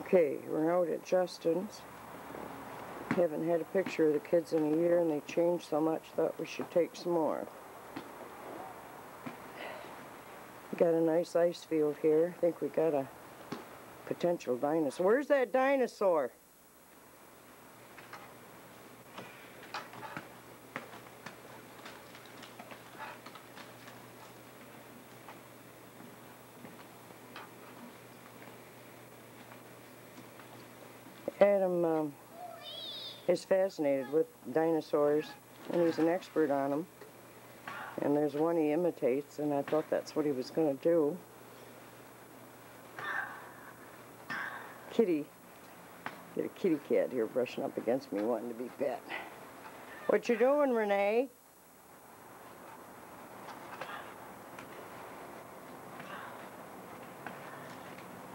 Okay, we're out at Justin's. Haven't had a picture of the kids in a year and they changed so much, thought we should take some more. Got a nice ice field here. I think we got a potential dinosaur. Where's that dinosaur? Adam is fascinated with dinosaurs, and he's an expert on them. And there's one he imitates, and I thought that's what he was going to do. Kitty. Get a kitty cat here brushing up against me wanting to be pet. What you doing, Renee?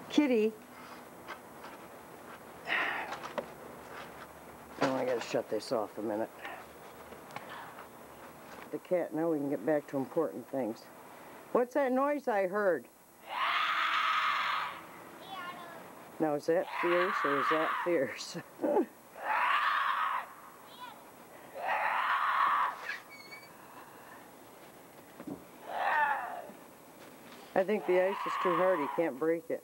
Kitty. Oh, I gotta shut this off a minute. The cat, now we can get back to important things. What's that noise I heard? Now, is that fierce or is that fierce? I think the ice is too hard, he can't break it.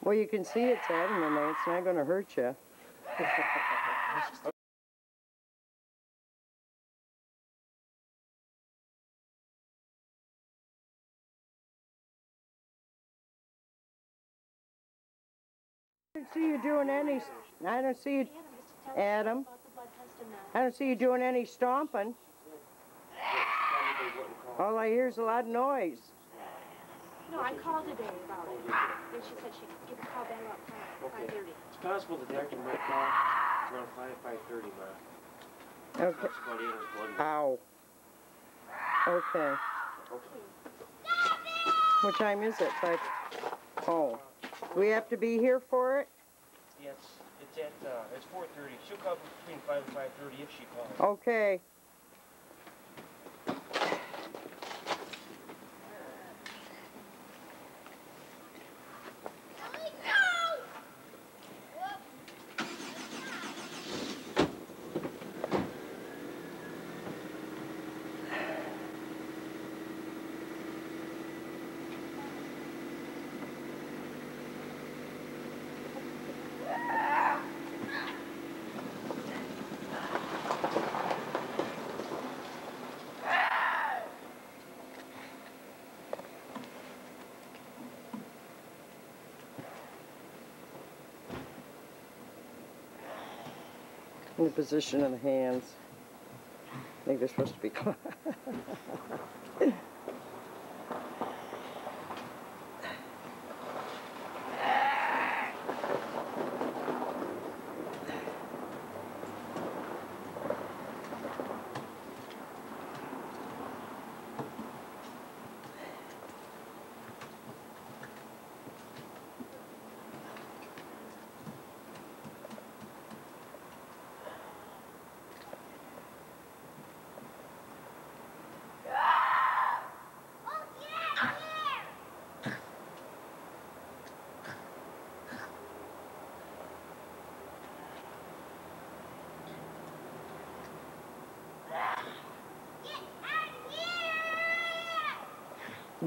Well, you can see it's Adam in there. It's not going to hurt you. I don't see you doing any. I don't see you, Adam. I don't see you doing any stomping. All I hear is a lot of noise. No, I called today about it, and she said she'd give a call back about 5:30. It's possible the doctor might call around 5:30, Ma. Okay. Ow. Okay. What time is it? 5. Oh. Do we have to be here for it? Yes, it's 4:30. She'll call between 5 and 5:30 if she calls. Okay. In the position of the hands. I think they're supposed to be close.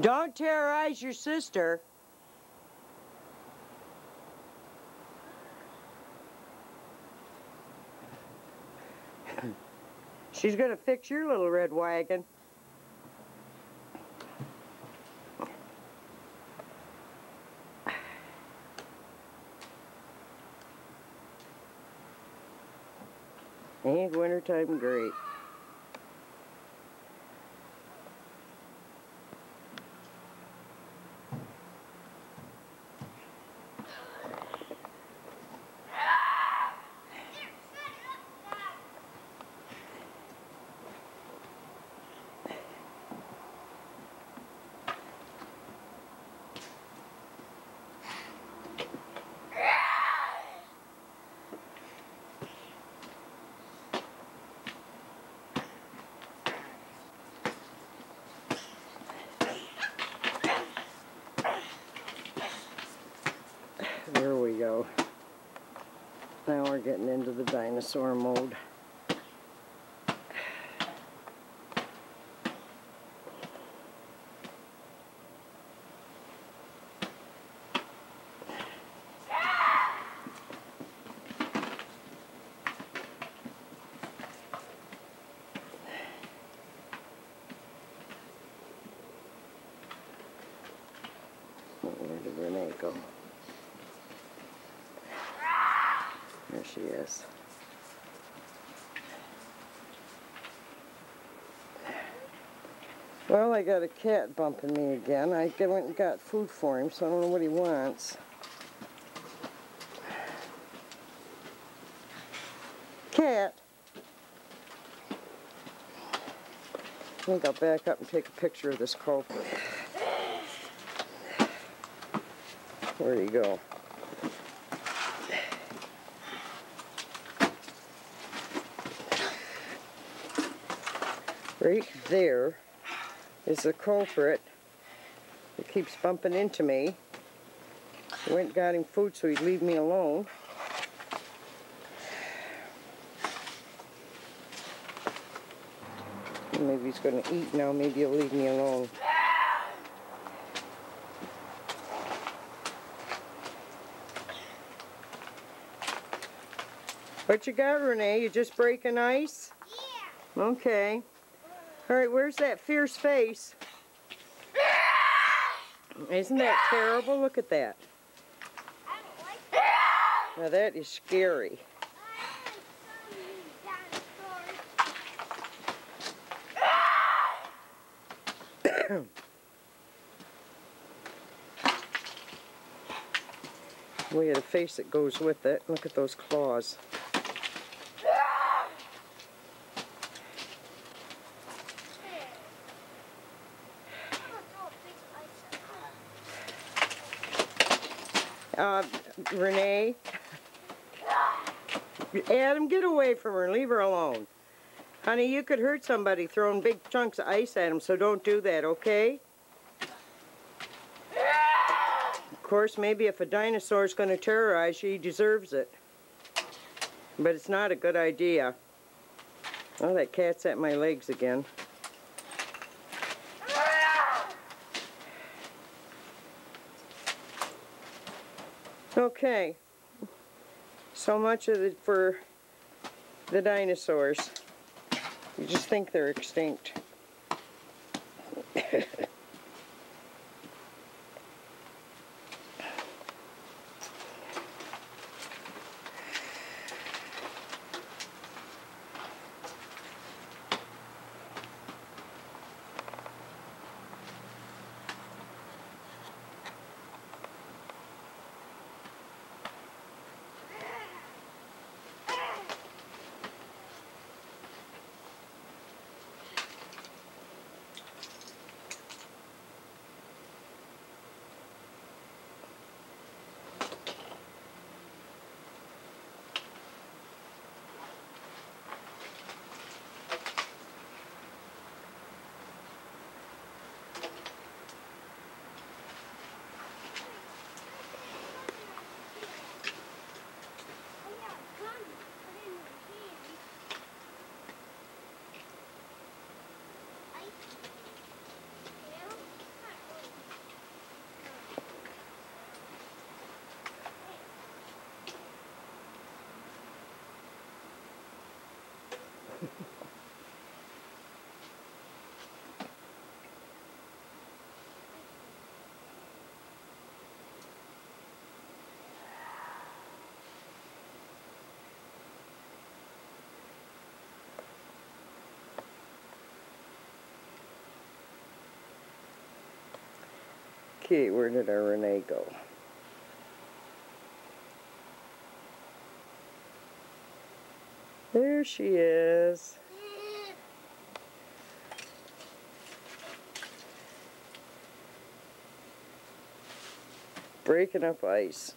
Don't terrorize your sister. She's gonna fix your little red wagon. Ain't wintertime great? go. Now we're getting into the dinosaur mode. Where did Renee go? There she is. Well, I got a cat bumping me again. I went and got food for him, so I don't know what he wants. Cat! I think I'll back up and take a picture of this culprit. Where'd he go? Right there is the culprit that keeps bumping into me. I went and got him food so he'd leave me alone. Maybe he's going to eat now. Maybe he'll leave me alone. What you got, Renee? You just breaking ice? Yeah. Okay. All right, where's that fierce face? Isn't that terrible? Look at that. I don't like that. Now that is scary. We had a face that goes with it. Look at those claws. Renee? Adam, get away from her. Leave her alone. Honey, you could hurt somebody throwing big chunks of ice at them, so don't do that, okay? Of course, maybe if a dinosaur's going to terrorize you, he deserves it. But it's not a good idea. Oh, that cat's at my legs again. Okay. So much of it for the dinosaurs. You just think they're extinct. Okay, where did our Renee go? There she is. Breaking up ice.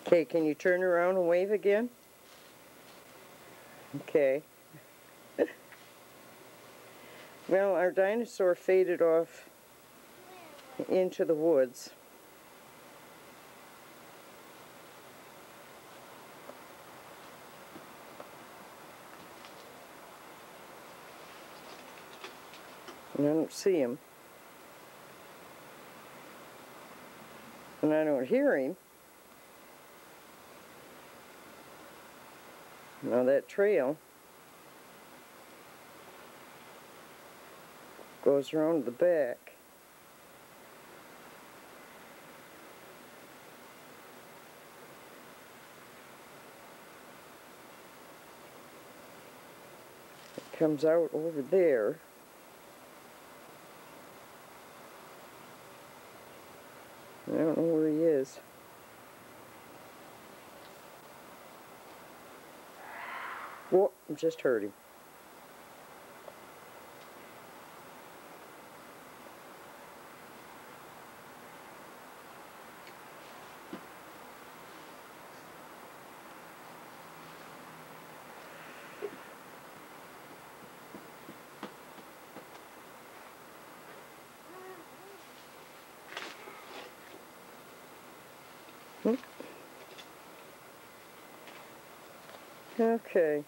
Okay, can you turn around and wave again? Okay. Well, our dinosaur faded off into the woods. And I don't see him. And I don't hear him. Now that trail goes around the back. It comes out over there. I don't know where he is. Whoa, just heard him. Okay.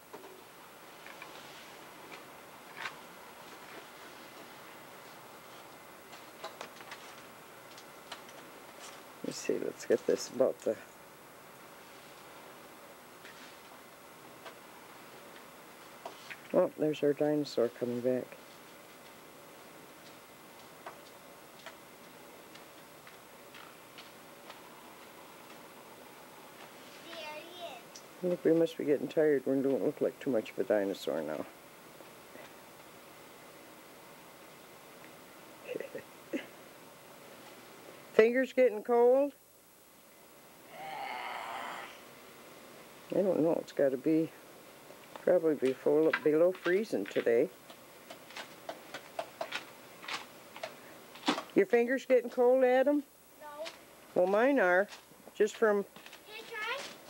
Let's see, let's get this about the... Oh, there's our dinosaur coming back. Look, we must be getting tired. We don't look like too much of a dinosaur now. Fingers getting cold? I don't know. It's got to be probably below freezing today. Your fingers getting cold, Adam? No. Well, mine are. Just from... Can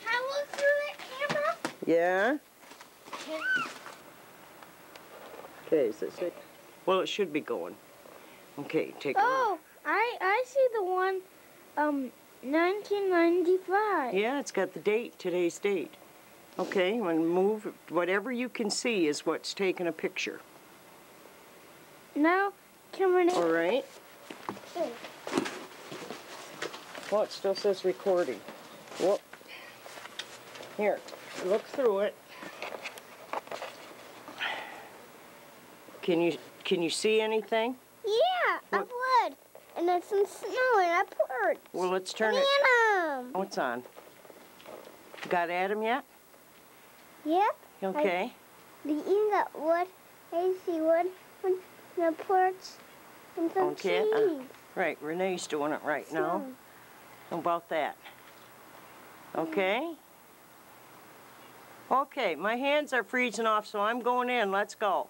I look through the camera? Yeah? Okay, so it's... Well, it should be going. Okay, take a look. Oh, I see the one, 1995. Yeah, it's got the date, today's date. Okay, when move, whatever you can see is what's taking a picture. Now, camera. All right. Well, it still says recording. Whoop. Here, look through it. Can you see anything? Yeah, What? a blood. And there's some snow and a porch. Well, let's turn it. Adam. Oh, it's on. Got Adam yet? Yep. Okay. The in the wood. I see wood and the porch and some Okay, trees. Right, Renee's doing it right now. How about that? Okay? Okay, my hands are freezing off, so I'm going in. Let's go.